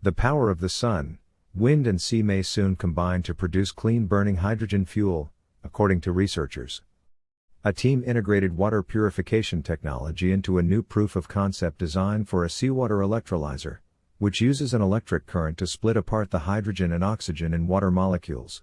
The power of the sun, wind and sea may soon combine to produce clean-burning hydrogen fuel, according to researchers. A team integrated water purification technology into a new proof-of-concept design for a seawater electrolyzer, which uses an electric current to split apart the hydrogen and oxygen in water molecules.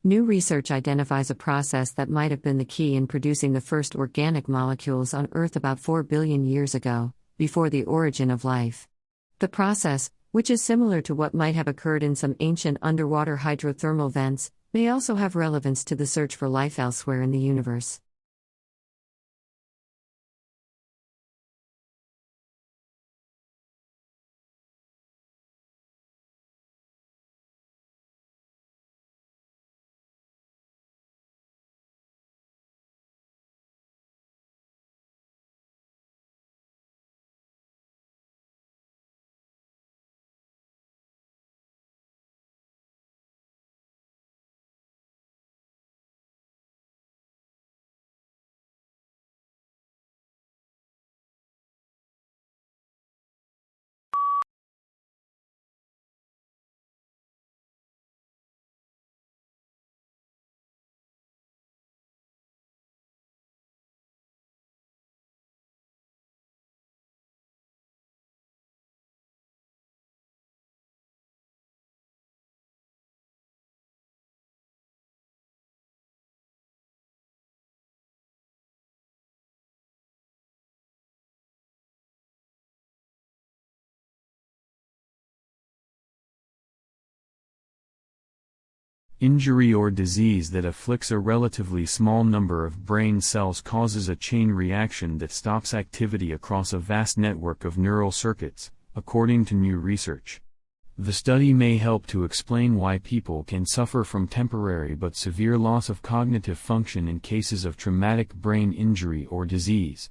New research identifies a process that might have been the key in producing the first organic molecules on Earth about 4 billion years ago, before the origin of life. The process, which is similar to what might have occurred in some ancient underwater hydrothermal vents, may also have relevance to the search for life elsewhere in the universe. Injury or disease that afflicts a relatively small number of brain cells causes a chain reaction that stops activity across a vast network of neural circuits, according to new research. The study may help to explain why people can suffer from temporary but severe loss of cognitive function in cases of traumatic brain injury or disease.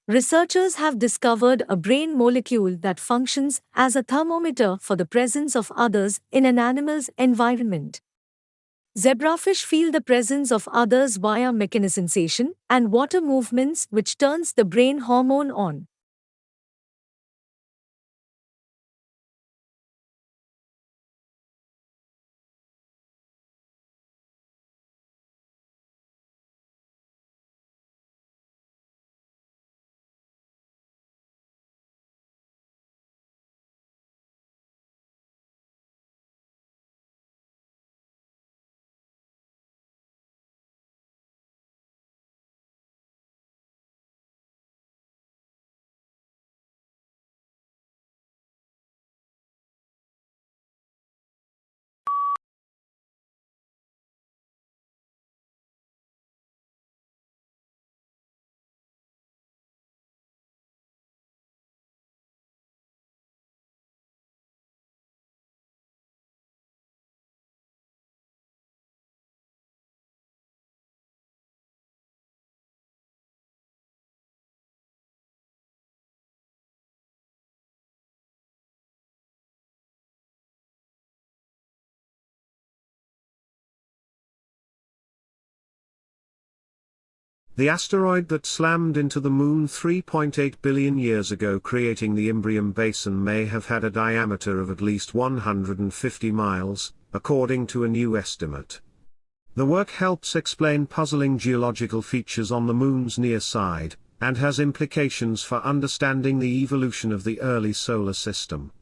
Researchers have discovered a brain molecule that functions as a thermometer for the presence of others in an animal's environment. Zebrafish feel the presence of others via mechanosensation and water movements, which turns the brain hormone on. The asteroid that slammed into the Moon 3.8 billion years ago, creating the Imbrium Basin, may have had a diameter of at least 150 miles, according to a new estimate. The work helps explain puzzling geological features on the Moon's near side, and has implications for understanding the evolution of the early solar system.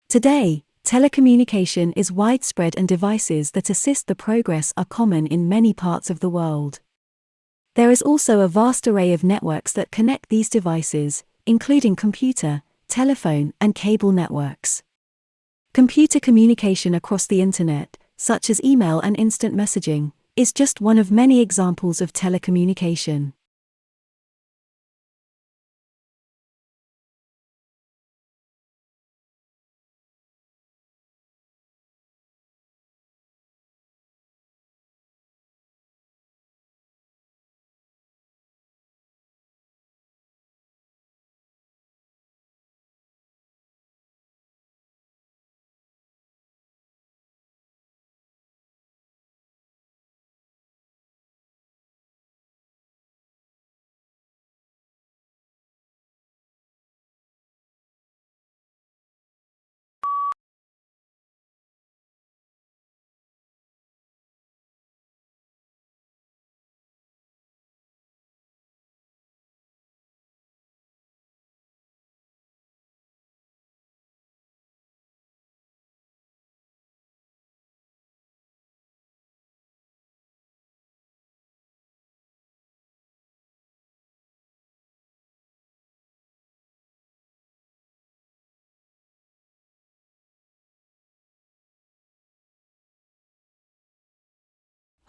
Today, telecommunication is widespread and devices that assist the progress are common in many parts of the world. There is also a vast array of networks that connect these devices, including computer, telephone, and cable networks. Computer communication across the Internet, such as email and instant messaging, is just one of many examples of telecommunication.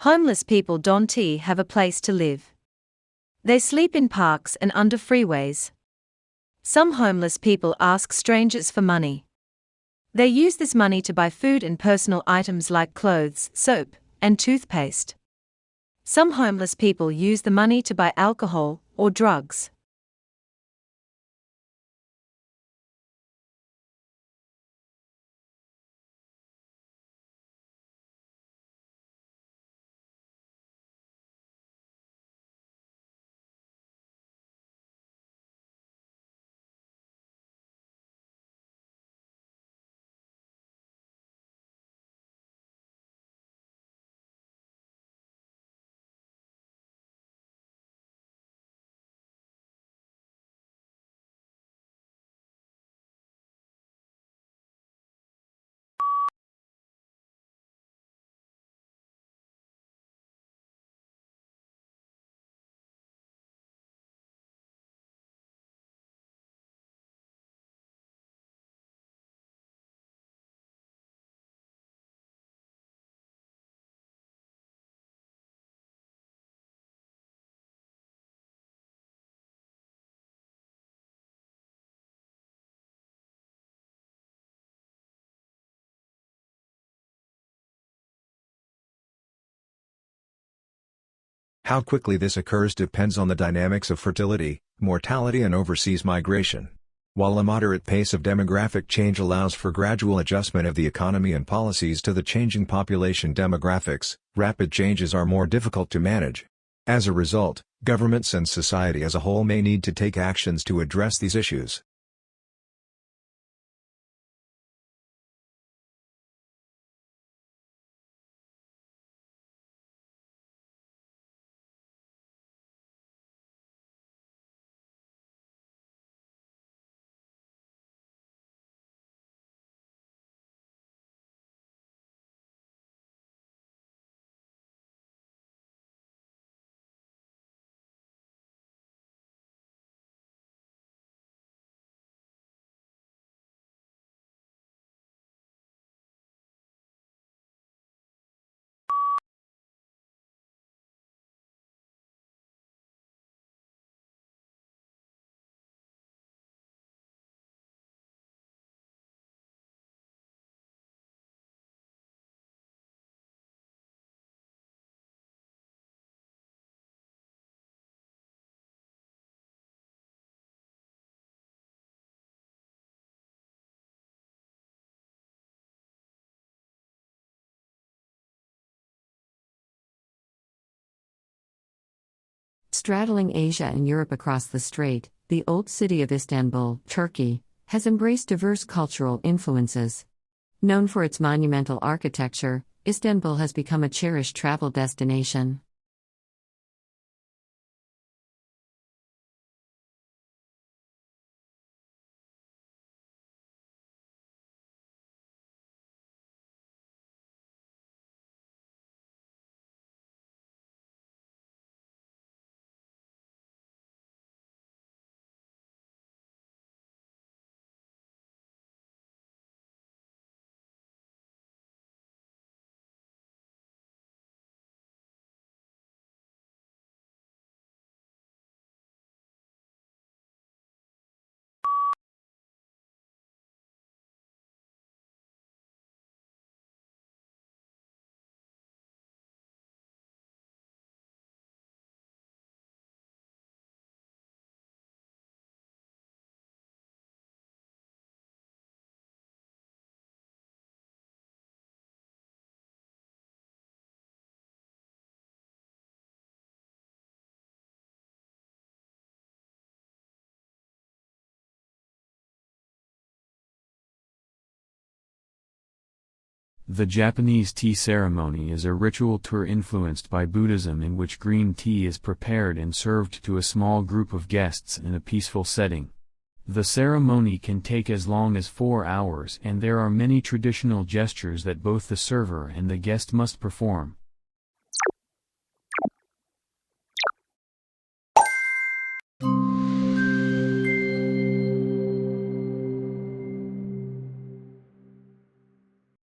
Homeless people don't have a place to live. They sleep in parks and under freeways. Some homeless people ask strangers for money. They use this money to buy food and personal items like clothes, soap, and toothpaste. Some homeless people use the money to buy alcohol or drugs. How quickly this occurs depends on the dynamics of fertility, mortality and overseas migration. While a moderate pace of demographic change allows for gradual adjustment of the economy and policies to the changing population demographics, rapid changes are more difficult to manage. As a result, governments and society as a whole may need to take actions to address these issues. Straddling Asia and Europe across the strait, the old city of Istanbul, Turkey, has embraced diverse cultural influences. Known for its monumental architecture, Istanbul has become a cherished travel destination. The Japanese tea ceremony is a ritual tour influenced by Buddhism in which green tea is prepared and served to a small group of guests in a peaceful setting. The ceremony can take as long as 4 hours, and there are many traditional gestures that both the server and the guest must perform.